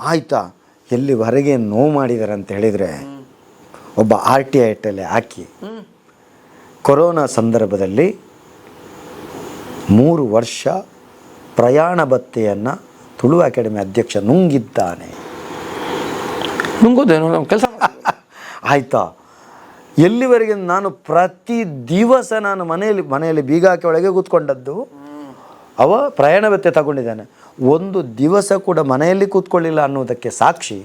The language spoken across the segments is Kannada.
ಆಯಿತಾ, ಎಲ್ಲಿವರೆಗೆ ನೋವು ಮಾಡಿದ್ದಾರೆ ಅಂತ ಹೇಳಿದರೆ, ಒಬ್ಬ RTI ಹಾಕಿ ಕೊರೋನಾ ಸಂದರ್ಭದಲ್ಲಿ 3 ವರ್ಷ ಪ್ರಯಾಣ ಭತ್ಯೆಯನ್ನು ತುಳು ಅಕಾಡೆಮಿ ಅಧ್ಯಕ್ಷ ನುಂಗಿದ್ದಾನೆ. ನುಂಗೋದೇನು ನಮ್ಮ ಕೆಲಸ ಆಯಿತಾ. ಎಲ್ಲಿವರೆಗೆ ನಾನು ಪ್ರತಿ ದಿವಸ ನಾನು ಮನೆಯಲ್ಲಿ ಬೀಗ ಹಾಕಿ ಒಳಗೆ ಕೂತ್ಕೊಂಡದ್ದು. ಅವ ಪ್ರಯಾಣ ಭತ್ಯೆ ತಗೊಂಡಿದ್ದಾನೆ. ಒಂದು ದಿವಸ ಕೂಡ ಮನೆಯಲ್ಲಿ ಕೂತ್ಕೊಳ್ಳಿಲ್ಲ ಅನ್ನೋದಕ್ಕೆ ಸಾಕ್ಷಿ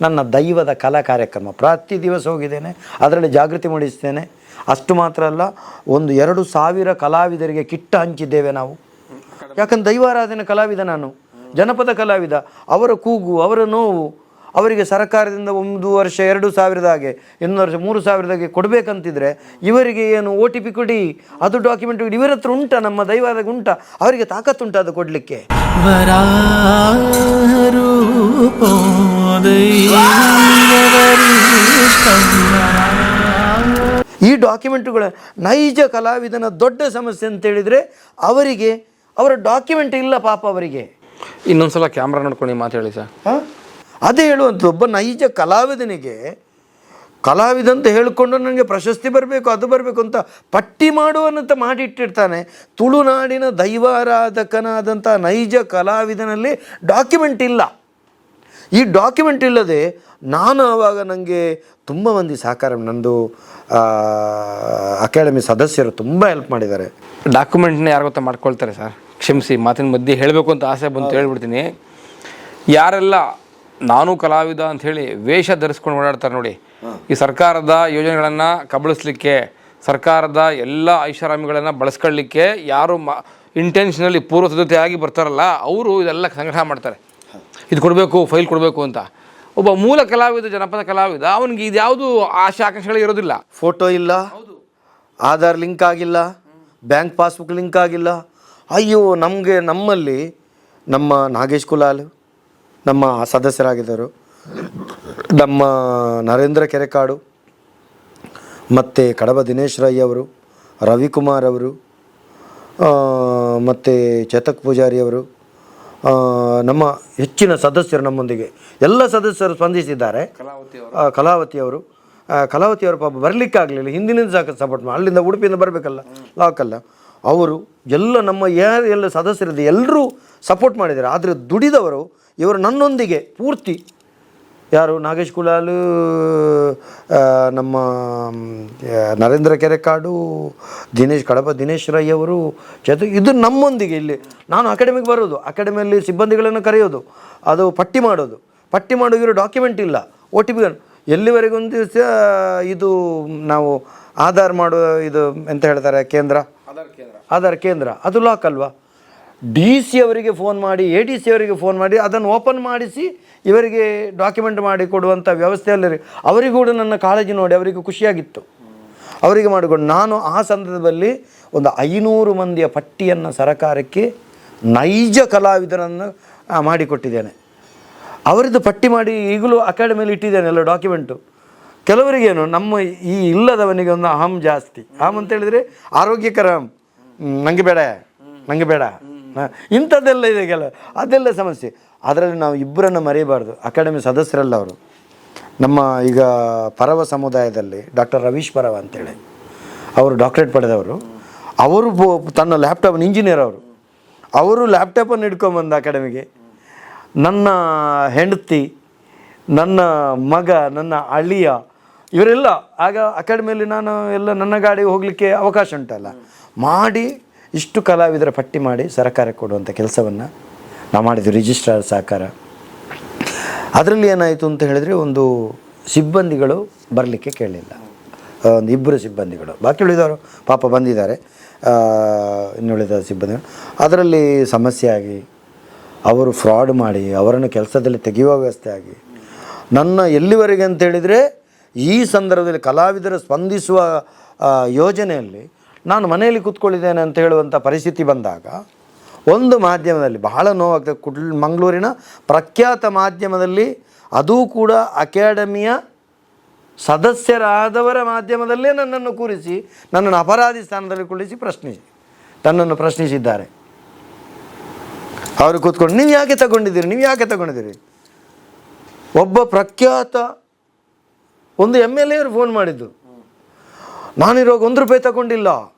ನನ್ನ ದೈವದ ಕಲಾ ಕಾರ್ಯಕ್ರಮ. ಪ್ರತಿ ದಿವಸ ಹೋಗಿದ್ದೇನೆ, ಅದರಲ್ಲಿ ಜಾಗೃತಿ ಮೂಡಿಸ್ತೇನೆ. ಅಷ್ಟು ಮಾತ್ರ ಅಲ್ಲ, 1-2 ಕಲಾವಿದರಿಗೆ ಕಿಟ್ಟ ಹಂಚಿದ್ದೇವೆ ನಾವು. ಯಾಕಂದ್ರೆ ದೈವಾರಾಧನೆ ಕಲಾವಿದ ನಾನು, ಜನಪದ ಕಲಾವಿದ. ಅವರ ಕೂಗು, ಅವರ ನೋವು ಅವರಿಗೆ ಸರ್ಕಾರದಿಂದ 1 ವರ್ಷ 2,000 ಹಾಗೆ 1 ವರ್ಷ 3,000 ಕೊಡಬೇಕಂತಿದ್ರೆ ಇವರಿಗೆ ಏನು OTP ಕೊಡಿ, ಅದು ಡಾಕ್ಯುಮೆಂಟ್ ಕೊಡಿ, ಇವರ ಹತ್ರ ಉಂಟಾ? ನಮ್ಮ ದೈವಾದಾಗ ಉಂಟಾ? ಅವರಿಗೆ ತಾಕತ್ತುಂಟು ಅದು ಕೊಡಲಿಕ್ಕೆ? ಈ ಡಾಕ್ಯುಮೆಂಟುಗಳ ನೈಜ ಕಲಾವಿದನ ದೊಡ್ಡ ಸಮಸ್ಯೆ ಅಂತ ಹೇಳಿದರೆ ಅವರಿಗೆ ಅವರ ಡಾಕ್ಯುಮೆಂಟ್ ಇಲ್ಲ ಪಾಪ ಅವರಿಗೆ. ಇನ್ನೊಂದ್ಸಲ ಕ್ಯಾಮ್ರಾ ನೋಡ್ಕೊಂಡು ಮಾತು ಹೇಳಿ ಸರ್. ಅದೇ ಹೇಳುವಂಥ ಒಬ್ಬ ನೈಜ ಕಲಾವಿದನಿಗೆ ಕಲಾವಿದ ಅಂತ ಹೇಳಿಕೊಂಡು ನನಗೆ ಪ್ರಶಸ್ತಿ ಬರಬೇಕು, ಅದು ಬರಬೇಕು ಅಂತ ಪಟ್ಟಿ ಮಾಡುವನ್ನಂತ ಮಾಡಿಟ್ಟಿರ್ತಾನೆ. ತುಳುನಾಡಿನ ದೈವಾರಾಧಕನಾದಂಥ ನೈಜ ಕಲಾವಿದನಲ್ಲಿ ಡಾಕ್ಯುಮೆಂಟ್ ಇಲ್ಲ. ಈ ಡಾಕ್ಯುಮೆಂಟ್ ಇಲ್ಲದೆ ನಾನು ಆವಾಗ ನನಗೆ ತುಂಬ ಮಂದಿ ಸಹಕಾರ, ನಂದು ಅಕಾಡೆಮಿ ಸದಸ್ಯರು ತುಂಬ ಹೆಲ್ಪ್ ಮಾಡಿದ್ದಾರೆ. ಡಾಕ್ಯುಮೆಂಟ್ನ ಯಾರು ಗೊತ್ತಾ ಮಾಡ್ಕೊಳ್ತಾರೆ ಸರ್, ಕ್ಷಮಿಸಿ ಮಾತಿನ ಮಧ್ಯೆ ಹೇಳಬೇಕು ಅಂತ ಆಸೆ ಬಂತು, ಹೇಳ್ಬಿಡ್ತೀನಿ. ಯಾರೆಲ್ಲ ನಾನು ಕಲಾವಿದ ಅಂಥೇಳಿ ವೇಷ ಧರಿಸ್ಕೊಂಡು ಓಡಾಡ್ತಾರೆ ನೋಡಿ, ಈ ಸರ್ಕಾರದ ಯೋಜನೆಗಳನ್ನು ಕಬಳಿಸ್ಲಿಕ್ಕೆ, ಸರ್ಕಾರದ ಎಲ್ಲ ಐಷಾರಾಮಿಗಳನ್ನು ಬಳಸ್ಕೊಳ್ಳಿಕ್ಕೆ ಯಾರು ಇಂಟೆನ್ಷನಲ್ಲಿ ಪೂರ್ವ ಸಿದ್ಧತೆಯಾಗಿ ಬರ್ತಾರಲ್ಲ, ಅವರು ಇದೆಲ್ಲ ಸಂಗ್ರಹ ಮಾಡ್ತಾರೆ. ಇದು ಕೊಡಬೇಕು, ಫೈಲ್ ಕೊಡಬೇಕು ಅಂತ. ಒಬ್ಬ ಮೂಲ ಕಲಾವಿದ, ಜನಪದ ಕಲಾವಿದ, ಅವನಿಗೆ ಇದು ಯಾವುದು ಆಶೆ ಆಕಾಂಕ್ಷೆಗಳು ಇರೋದಿಲ್ಲ. ಫೋಟೋ ಇಲ್ಲ, ಆಧಾರ್ ಲಿಂಕ್ ಆಗಿಲ್ಲ, ಬ್ಯಾಂಕ್ ಪಾಸ್ಬುಕ್ ಲಿಂಕ್ ಆಗಿಲ್ಲ. ಅಯ್ಯೋ, ನಮ್ಮಲ್ಲಿ ನಮ್ಮ ನಾಗೇಶ್ ಕುಲಾಲ್ ನಮ್ಮ ಸದಸ್ಯರಾಗಿದ್ದರು, ನಮ್ಮ ನರೇಂದ್ರ ಕೆರೆಕಾಡು, ಮತ್ತು ಕಡಬ ದಿನೇಶ್ ರೈ ಅವರು, ರವಿಕುಮಾರ್ ಅವರು, ಮತ್ತು ಚೇತಕ್ ಪೂಜಾರಿ ಅವರು, ನಮ್ಮ ಹೆಚ್ಚಿನ ಸದಸ್ಯರು ನಮ್ಮೊಂದಿಗೆ ಎಲ್ಲ ಸದಸ್ಯರು ಸ್ಪಂದಿಸಿದ್ದಾರೆ. ಕಲಾವತಿಯವರು ಪಾಪ ಬರಲಿಕ್ಕಾಗಲಿಲ್ಲ, ಹಿಂದಿನಿಂದ ಸಾಕು ಸಪೋರ್ಟ್ ಮಾಡಿ, ಅಲ್ಲಿಂದ ಉಡುಪಿಯಿಂದ ಬರಬೇಕಲ್ಲ, ಲಾಕಲ್ಲ. ಅವರು ಎಲ್ಲ ನಮ್ಮ ಎಲ್ಲ ಸದಸ್ಯರಿದೆ ಎಲ್ಲರೂ ಸಪೋರ್ಟ್ ಮಾಡಿದ್ದಾರೆ. ಆದರೆ ದುಡಿದವರು ಇವರು ನನ್ನೊಂದಿಗೆ ಪೂರ್ತಿ, ಯಾರು ನಾಗೇಶ್ ಕುಲಾಲು, ನಮ್ಮ ನರೇಂದ್ರ ಕೆರೆಕಾಡು, ಕಡಬ ದಿನೇಶ್ ರೈ ಅವರು, ಇದು ನಮ್ಮೊಂದಿಗೆ. ಇಲ್ಲಿ ನಾನು ಅಕಾಡೆಮಿಗೆ ಬರೋದು, ಅಕಾಡೆಮಿಯಲ್ಲಿ ಸಿಬ್ಬಂದಿಗಳನ್ನು ಕರೆಯೋದು, ಅದು ಪಟ್ಟಿ ಮಾಡೋದು, ಇವರು ಡಾಕ್ಯುಮೆಂಟ್ ಇಲ್ಲ, OTP. ಎಲ್ಲಿವರೆಗೆ ಒಂದು ದಿವಸ ಇದು ನಾವು ಆಧಾರ್ ಮಾಡುವ ಇದು ಎಂತ ಹೇಳ್ತಾರೆ, ಆಧಾರ್ ಕೇಂದ್ರ, ಅದು ಲಾಕ್ ಅಲ್ವಾ. DC ಅವರಿಗೆ ಫೋನ್ ಮಾಡಿ, ADC ಅವರಿಗೆ ಫೋನ್ ಮಾಡಿ ಅದನ್ನು ಓಪನ್ ಮಾಡಿಸಿ ಇವರಿಗೆ ಡಾಕ್ಯುಮೆಂಟ್ ಮಾಡಿ ಕೊಡುವಂಥ ವ್ಯವಸ್ಥೆಯಲ್ಲಿ ಅವರಿಗೂ ಕೂಡ ನನ್ನ ಕಾಳಜಿ ನೋಡಿ ಅವರಿಗೆ ಖುಷಿಯಾಗಿತ್ತು. ಅವರಿಗೆ ಮಾಡಿಕೊಂಡು ನಾನು ಆ ಸಂದರ್ಭದಲ್ಲಿ ಒಂದು 500 ಮಂದಿಯ ಪಟ್ಟಿಯನ್ನು ಸರಕಾರಕ್ಕೆ ನೈಜ ಕಲಾವಿದರನ್ನು ಮಾಡಿಕೊಟ್ಟಿದ್ದೇನೆ. ಅವರದ್ದು ಪಟ್ಟಿ ಮಾಡಿ ಈಗಲೂ ಅಕಾಡೆಮಿಯಲ್ಲಿ ಇಟ್ಟಿದ್ದೇನೆ ಎಲ್ಲ ಡಾಕ್ಯುಮೆಂಟು. ಕೆಲವರಿಗೇನು ನಮ್ಮ ಈ ಇಲ್ಲದವನಿಗೆ ಒಂದು ಅಹಂ ಜಾಸ್ತಿ. ಅಹಂ ಅಂತ ಹೇಳಿದರೆ ಆರೋಗ್ಯಕರ, ನನಗೆ ಬೇಡ ಇಂಥದ್ದೆಲ್ಲ ಇದೆ ಅದೆಲ್ಲ ಸಮಸ್ಯೆ. ಅದರಲ್ಲಿ ನಾವು ಇಬ್ಬರನ್ನು ಮರೆಯಬಾರ್ದು. ಅಕಾಡೆಮಿ ಸದಸ್ಯರಲ್ಲ ಅವರು. ನಮ್ಮ ಈಗ ಪರವ ಸಮುದಾಯದಲ್ಲಿ ಡಾಕ್ಟರ್ ರವೀಶ್ ಪರವ ಅಂತೇಳಿ ಅವರು ಡಾಕ್ಟರೇಟ್ ಪಡೆದವರು. ಅವರು ತನ್ನ ಲ್ಯಾಪ್ಟಾಪ್ ಇಂಜಿನಿಯರ್ ಅವರು ಲ್ಯಾಪ್ಟಾಪನ್ನು ಹಿಡ್ಕೊಂಬಂದು ಅಕಾಡೆಮಿಗೆ. ನನ್ನ ಹೆಂಡತಿ, ನನ್ನ ಮಗ, ನನ್ನ ಅಳಿಯ ಇವರೆಲ್ಲ ಆಗ ಅಕಾಡೆಮಿಯಲ್ಲಿ ನಾನು ಎಲ್ಲ ನನ್ನ ಗಾಡಿಗೆ ಹೋಗಲಿಕ್ಕೆ ಅವಕಾಶ ಉಂಟಲ್ಲ ಮಾಡಿ ಇಷ್ಟು ಕಲಾವಿದರ ಪಟ್ಟಿ ಮಾಡಿ ಸರ್ಕಾರಕ್ಕೆ ಕೊಡುವಂಥ ಕೆಲಸವನ್ನು ನಾವು ಮಾಡಿದ್ವಿ, ರಿಜಿಸ್ಟ್ರಾರ್ ಸಹಕಾರ. ಅದರಲ್ಲಿ ಏನಾಯಿತು ಅಂತ ಹೇಳಿದರೆ, ಒಂದು ಸಿಬ್ಬಂದಿಗಳು ಬರಲಿಕ್ಕೆ ಕೇಳಲಿಲ್ಲ, ಒಂದು 2 ಸಿಬ್ಬಂದಿಗಳು. ಬಾಕಿ ಉಳಿದವರು ಪಾಪ ಬಂದಿದ್ದಾರೆ, ಇನ್ನುಳಿದ ಸಿಬ್ಬಂದಿಗಳು. ಅದರಲ್ಲಿ ಸಮಸ್ಯೆ ಆಗಿ ಅವರು ಫ್ರಾಡ್ ಮಾಡಿ ಅವರನ್ನು ಕೆಲಸದಲ್ಲಿ ತೆಗೆಯುವ ವ್ಯವಸ್ಥೆ ಆಗಿ ನನ್ನ ಎಲ್ಲಿವರೆಗೆ ಅಂತ ಹೇಳಿದರೆ, ಈ ಸಂದರ್ಭದಲ್ಲಿ ಕಲಾವಿದರ ಸ್ಪಂದಿಸುವ ಯೋಜನೆಯಲ್ಲಿ ನಾನು ಮನೆಯಲ್ಲಿ ಕೂತ್ಕೊಳ್ಳಿದ್ದೇನೆ ಅಂತ ಹೇಳುವಂಥ ಪರಿಸ್ಥಿತಿ ಬಂದಾಗ ಒಂದು ಮಾಧ್ಯಮದಲ್ಲಿ ಬಹಳ ನೋವಾಗ್ತದೆ. ಮಂಗಳೂರಿನ ಪ್ರಖ್ಯಾತ ಮಾಧ್ಯಮದಲ್ಲಿ, ಅದೂ ಕೂಡ ಅಕಾಡೆಮಿಯ ಸದಸ್ಯರಾದವರ ಮಾಧ್ಯಮದಲ್ಲೇ ನನ್ನನ್ನು ಕೂರಿಸಿ ನನ್ನನ್ನು ಅಪರಾಧಿ ಸ್ಥಾನದಲ್ಲಿ ಕುಳಿಸಿ ನನ್ನನ್ನು ಪ್ರಶ್ನಿಸಿದ್ದಾರೆ. ಅವರು ಕೂತ್ಕೊಂಡು ನೀವು ಯಾಕೆ ತಗೊಂಡಿದ್ದೀರಿ ಒಬ್ಬ ಪ್ರಖ್ಯಾತ ಒಂದು MLA ಅವರು ಫೋನ್ ಮಾಡಿದ್ದು, ನಾನಿರುವಾಗ 1 ರೂಪಾಯಿ ತಗೊಂಡಿಲ್ಲ,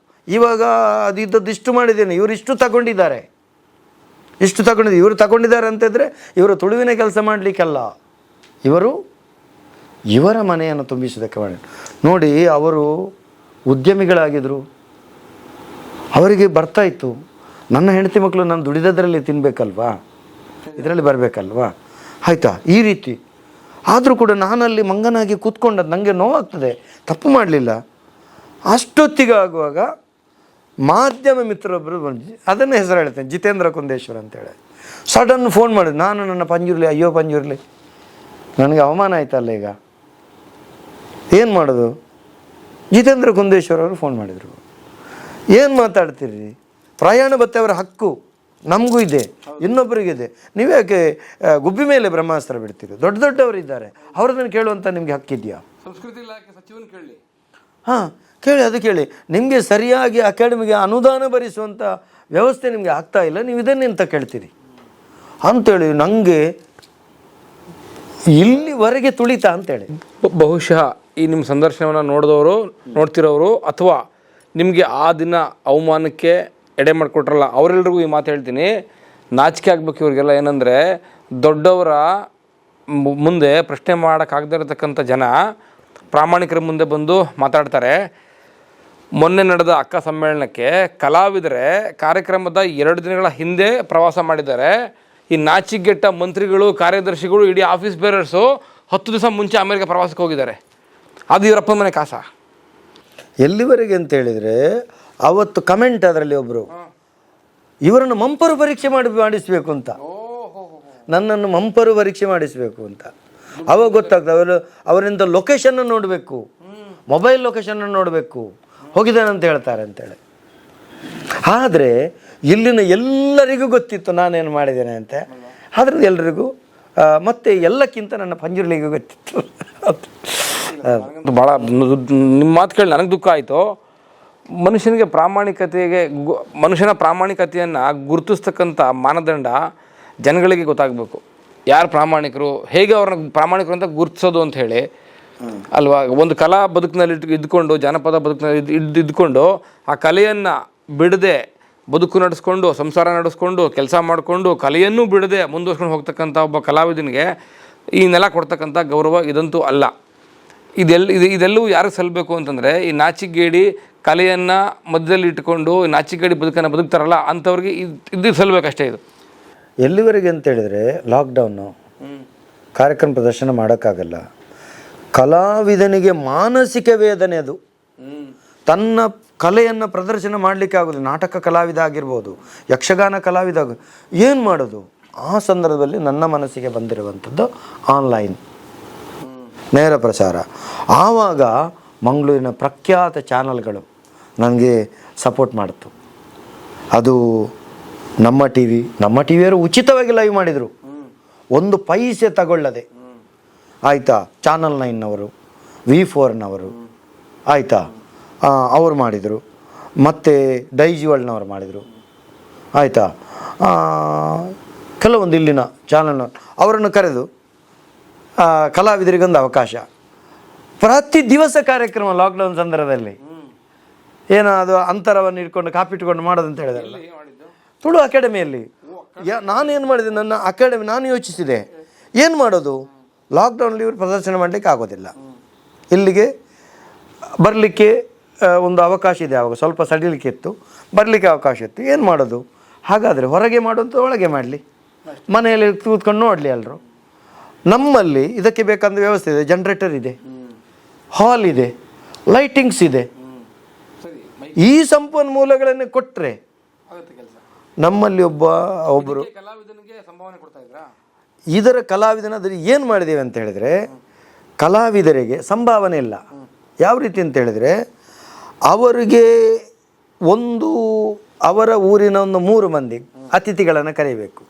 ಇವಾಗ ಅದು ಇದ್ದದ್ದು ಇಷ್ಟು ಮಾಡಿದ್ದೇನೆ, ಇವರು ಇಷ್ಟು ತಗೊಂಡಿದ್ದಾರೆ, ಇವರು ತಗೊಂಡಿದ್ದಾರೆ ಅಂತಿದ್ರೆ ಇವರು ತುಳುವಿನ ಕೆಲಸ ಮಾಡಲಿಕ್ಕಲ್ಲ, ಇವರ ಮನೆಯನ್ನು ತುಂಬಿಸೋದಕ್ಕೆ ಮಾಡಿ. ನೋಡಿ, ಅವರು ಉದ್ಯಮಿಗಳಾಗಿದ್ದರು, ಅವರಿಗೆ ಬರ್ತಾಯಿತ್ತು, ನನ್ನ ಹೆಂಡತಿ ಮಕ್ಕಳು ನಾನು ದುಡಿದದ್ರಲ್ಲಿ ತಿನ್ನಬೇಕಲ್ವಾ, ಇದರಲ್ಲಿ ಬರಬೇಕಲ್ವಾ, ಆಯಿತಾ, ಈ ರೀತಿ. ಆದರೂ ಕೂಡ ನಾನಲ್ಲಿ ಮಂಗನಾಗಿ ಕೂತ್ಕೊಂಡದ್ದು ನನಗೆ ನೋವಾಗ್ತದೆ, ತಪ್ಪು ಮಾಡಲಿಲ್ಲ. ಅಷ್ಟೊತ್ತಿಗೆ ಆಗುವಾಗ ಮಾಧ್ಯಮ ಮಿತ್ರರೊಬ್ಬರು ಬಂದು, ಅದನ್ನು ಹೆಸರು ಹೇಳ್ತೇನೆ, ಜಿತೇಂದ್ರ ಕುಂದೇಶ್ವರ್ ಅಂತೇಳಿ, ಸಡನ್ ಫೋನ್ ಮಾಡಿದ್ರು. ನಾನು ನನ್ನ ಪಂಜುರ್ಲಿ, ಅಯ್ಯೋ ಪಂಜುರ್ಲಿ, ನನಗೆ ಅವಮಾನ ಆಯ್ತಲ್ಲ, ಈಗ ಏನು ಮಾಡೋದು? ಜಿತೇಂದ್ರ ಕುಂದೇಶ್ವರ್ ಅವರು ಫೋನ್ ಮಾಡಿದರು, ಏನು ಮಾತಾಡ್ತೀರಿ, ಪ್ರಯಾಣ ಭತ್ಯೆ ಅವರ ಹಕ್ಕು ನಮಗೂ ಇದೆ, ಇನ್ನೊಬ್ಬರಿಗಿದೆ, ನೀವ್ಯಾಕೆ ಗುಬ್ಬಿ ಮೇಲೆ ಬ್ರಹ್ಮಾಸ್ತ್ರ ಬಿಡ್ತೀರಿ? ದೊಡ್ಡವರಿದ್ದಾರೆ, ಅವ್ರದನ್ನು ಕೇಳುವಂಥ ನಿಮಗೆ ಹಕ್ಕಿದೆಯಾ? ಸಂಸ್ಕೃತಿ ಇಲಾಖೆ ಸಚಿವನ ಕೇಳಿ. ಹಾಂ, ಕೇಳಿ, ಅದು ಕೇಳಿ. ನಿಮಗೆ ಸರಿಯಾಗಿ ಅಕಾಡೆಮಿಗೆ ಅನುದಾನ ಭರಿಸುವಂಥ ವ್ಯವಸ್ಥೆ ನಿಮಗೆ ಆಗ್ತಾ ಇಲ್ಲ, ನೀವು ಇದನ್ನೆಂತ ಕೇಳ್ತೀರಿ ಅಂಥೇಳಿ ನನಗೆ ಇಲ್ಲಿವರೆಗೆ ತುಳಿತ ಅಂತೇಳಿ. ಬಹುಶಃ ಈ ನಿಮ್ಮ ಸಂದರ್ಶನವನ್ನು ನೋಡ್ತಿರೋರು ಅಥವಾ ನಿಮಗೆ ಆ ದಿನ ಅವಮಾನಕ್ಕೆ ಎಡೆ ಮಾಡಿಕೊಟ್ರಲ್ಲ, ಅವರೆಲ್ಲರಿಗೂ ಈ ಮಾತು ಹೇಳ್ತೀನಿ, ನಾಚಿಕೆ ಆಗ್ಬೇಕು ಇವ್ರಿಗೆಲ್ಲ. ಏನಂದರೆ, ದೊಡ್ಡವರ ಮುಂದೆ ಪ್ರಶ್ನೆ ಮಾಡೋಕ್ಕಾಗದೇ ಇರತಕ್ಕಂಥ ಜನ ಪ್ರಾಮಾಣಿಕರ ಮುಂದೆ ಬಂದು ಮಾತಾಡ್ತಾರೆ. ಮೊನ್ನೆ ನಡೆದ ಅಕ್ಕ ಸಮ್ಮೇಳನಕ್ಕೆ ಕಲಾವಿದರೆ ಕಾರ್ಯಕ್ರಮದ 2 ದಿನಗಳ ಹಿಂದೆ ಪ್ರವಾಸ ಮಾಡಿದ್ದಾರೆ. ಈ ನಾಚಿಗೆಟ್ಟ ಮಂತ್ರಿಗಳು, ಕಾರ್ಯದರ್ಶಿಗಳು, ಇಡೀ ಆಫೀಸ್ ಬೇರರ್ಸು 10 ದಿವಸ ಮುಂಚೆ ಅಮೆರಿಕ ಪ್ರವಾಸಕ್ಕೆ ಹೋಗಿದ್ದಾರೆ. ಅದು ಇವರಪ್ಪ ಮನೆ ಕಾಸ. ಎಲ್ಲಿವರೆಗೆ ಅಂತ ಹೇಳಿದರೆ, ಅವತ್ತು ಕಮೆಂಟ್ ಅದರಲ್ಲಿ ಒಬ್ಬರು, ಇವರನ್ನು ಮಂಪರು ಪರೀಕ್ಷೆ ಮಾಡಿಸಬೇಕು ಅಂತ, ನನ್ನನ್ನು ಮಂಪರು ಪರೀಕ್ಷೆ ಮಾಡಿಸಬೇಕು ಅಂತ. ಅವಾಗ ಗೊತ್ತಾಗ್ತದೆ, ಅವರಿಂದ ಲೊಕೇಶನ್ನ ನೋಡಬೇಕು, ಮೊಬೈಲ್ ಲೊಕೇಶನ್ನ ನೋಡಬೇಕು, ಹೋಗಿದ್ದಾನಂತ ಹೇಳ್ತಾರೆ ಅಂತೇಳಿ. ಆದರೆ ಇಲ್ಲಿನ ಎಲ್ಲರಿಗೂ ಗೊತ್ತಿತ್ತು ನಾನೇನು ಮಾಡಿದ್ದೇನೆ ಅಂತ. ಆದರೆ ಎಲ್ಲರಿಗೂ ಮತ್ತು ಎಲ್ಲಕ್ಕಿಂತ ನನ್ನ ಪಂಜುರ್ಲಿಗೂ ಗೊತ್ತಿತ್ತು. ಭಾಳ ನಿಮ್ಮ ಮಾತು ಕೇಳಿ ನನಗೆ ದುಃಖ ಆಯಿತು. ಮನುಷ್ಯನಿಗೆ ಮನುಷ್ಯನ ಪ್ರಾಮಾಣಿಕತೆಯನ್ನು ಗುರುತಿಸ್ತಕ್ಕಂಥ ಮಾನದಂಡ ಜನಗಳಿಗೆ ಗೊತ್ತಾಗಬೇಕು. ಯಾರು ಪ್ರಾಮಾಣಿಕರು, ಹೇಗೆ ಅವ್ರನ್ನ ಪ್ರಾಮಾಣಿಕರು ಅಂತ ಗುರುತಿಸೋದು ಅಂತ ಹೇಳಿ ಅಲ್ವಾ. ಒಂದು ಕಲಾ ಬದುಕಿನಲ್ಲಿ ಇದ್ಕೊಂಡು, ಜಾನಪದ ಬದುಕಿನಲ್ಲಿ ಇದ್ಕೊಂಡು ಆ ಕಲೆಯನ್ನು ಬಿಡದೆ ಬದುಕು ನಡೆಸ್ಕೊಂಡು, ಸಂಸಾರ ನಡೆಸ್ಕೊಂಡು, ಕೆಲಸ ಮಾಡಿಕೊಂಡು, ಕಲೆಯನ್ನು ಬಿಡದೆ ಮುಂದುವರ್ಸ್ಕೊಂಡು ಹೋಗ್ತಕ್ಕಂಥ ಒಬ್ಬ ಕಲಾವಿದನಿಗೆ ಈ ನೆಲ ಕೊಡ್ತಕ್ಕಂಥ ಗೌರವ ಇದಂತೂ ಅಲ್ಲ. ಇದೆಲ್ಲವೂ ಯಾರಿಗೆ ಸಲ್ಲಬೇಕು ಅಂತಂದರೆ, ಈ ನಾಚಿಗೇಡಿ ಕಲೆಯನ್ನು ಮಧ್ಯದಲ್ಲಿ ಇಟ್ಕೊಂಡು ನಾಚಿಗೇಡಿ ಬದುಕನ್ನು ಬದುಕ್ತಾರಲ್ಲ ಅಂಥವ್ರಿಗೆ ಇದು ಸಲ್ಲಬೇಕಷ್ಟೇ. ಇದು ಎಲ್ಲಿವರೆಗೆ ಅಂತೇಳಿದರೆ, ಲಾಕ್ಡೌನು, ಕಾರ್ಯಕ್ರಮ ಪ್ರದರ್ಶನ ಮಾಡೋಕ್ಕಾಗಲ್ಲ. ಕಲಾವಿದನಿಗೆ ಮಾನಸಿಕ ವೇದನೆ ಅದು. ತನ್ನ ಕಲೆಯನ್ನು ಪ್ರದರ್ಶನ ಮಾಡಲಿಕ್ಕೆ ಆಗೋದಿಲ್ಲ. ನಾಟಕ ಕಲಾವಿದ ಆಗಿರ್ಬೋದು, ಯಕ್ಷಗಾನ ಕಲಾವಿದ ಏನು ಮಾಡೋದು? ಆ ಸಂದರ್ಭದಲ್ಲಿ ನನ್ನ ಮನಸ್ಸಿಗೆ ಬಂದಿರುವಂಥದ್ದು ಆನ್ಲೈನ್ ನೇರ ಪ್ರಸಾರ. ಆವಾಗ ಮಂಗಳೂರಿನ ಪ್ರಖ್ಯಾತ ಚಾನಲ್ಗಳು ನನಗೆ ಸಪೋರ್ಟ್ ಮಾಡಿತು. ಅದು ನಮ್ಮ ಟಿವಿಯವರು ಉಚಿತವಾಗಿ ಲೈವ್ ಮಾಡಿದರು, 1 ಪೈಸೆ ತಗೊಳ್ಳದೆ, ಆಯಿತಾ. ಚಾನಲ್ 9ನವರು, V4ನವರು, ಆಯಿತಾ, ಅವರು ಮಾಡಿದರು. ಮತ್ತು ಡೈಜಿವಲ್ನವರು ಮಾಡಿದರು, ಆಯಿತಾ. ಕೆಲವೊಂದು ಇಲ್ಲಿನ ಚಾನಲ್ನವರು ಅವರನ್ನು ಕರೆದು ಕಲಾವಿದರಿಗೊಂದು ಅವಕಾಶ. ಪ್ರತಿ ದಿವಸ ಕಾರ್ಯಕ್ರಮ ಲಾಕ್ಡೌನ್ ಸಂದರ್ಭದಲ್ಲಿ ಏನೋ ಅದು ಅಂತರವನ್ನು ಇಟ್ಕೊಂಡು ಕಾಪಿ ಇಟ್ಕೊಂಡು ಮಾಡೋದಂತ ಹೇಳಿದಾರಲ್ಲ, ತುಳು ಅಕಾಡೆಮಿಯಲ್ಲಿ. ನಾನೇನು ಮಾಡಿದೆ, ನನ್ನ ಅಕಾಡೆಮಿ ನಾನು ಯೋಚಿಸಿದೆ, ಏನು ಮಾಡೋದು, ಲಾಕ್ಡೌನಲ್ಲಿ ಇವರು ಪ್ರದರ್ಶನ ಮಾಡಲಿಕ್ಕೆ ಆಗೋದಿಲ್ಲ, ಇಲ್ಲಿಗೆ ಬರಲಿಕ್ಕೆ ಒಂದು ಅವಕಾಶ ಇದೆ. ಆವಾಗ ಸ್ವಲ್ಪ ಸಡಿಲಿಕ್ಕೆ ಇತ್ತು, ಬರಲಿಕ್ಕೆ ಅವಕಾಶ ಇತ್ತು. ಏನು ಮಾಡೋದು? ಹಾಗಾದರೆ ಹೊರಗೆ ಮಾಡುವಂಥ ಒಳಗೆ ಮಾಡಲಿ, ಮನೆಯಲ್ಲಿ ಕೂತ್ಕೊಂಡು ನೋಡಲಿ ಎಲ್ಲರೂ. ನಮ್ಮಲ್ಲಿ ಇದಕ್ಕೆ ಬೇಕಂದ ವ್ಯವಸ್ಥೆ ಇದೆ, ಜನರೇಟರ್ ಇದೆ, ಹಾಲ್ ಇದೆ, ಲೈಟಿಂಗ್ಸ್ ಇದೆ. ಈ ಸಂಪನ್ಮೂಲಗಳನ್ನು ಕೊಟ್ಟರೆ ನಮ್ಮಲ್ಲಿ ಒಬ್ಬರು ಇದರ ಕಲಾವಿದನಾದರೆ ಏನು ಮಾಡಿದ್ದೇವೆ ಅಂತ ಹೇಳಿದರೆ, ಕಲಾವಿದರಿಗೆ ಸಂಭಾವನೆ ಇಲ್ಲ. ಯಾವ ರೀತಿ ಅಂತ ಹೇಳಿದರೆ, ಅವರಿಗೆ ಅವರ ಊರಿನ 3 ಮಂದಿ ಅತಿಥಿಗಳನ್ನು ಕರೀಬೇಕು,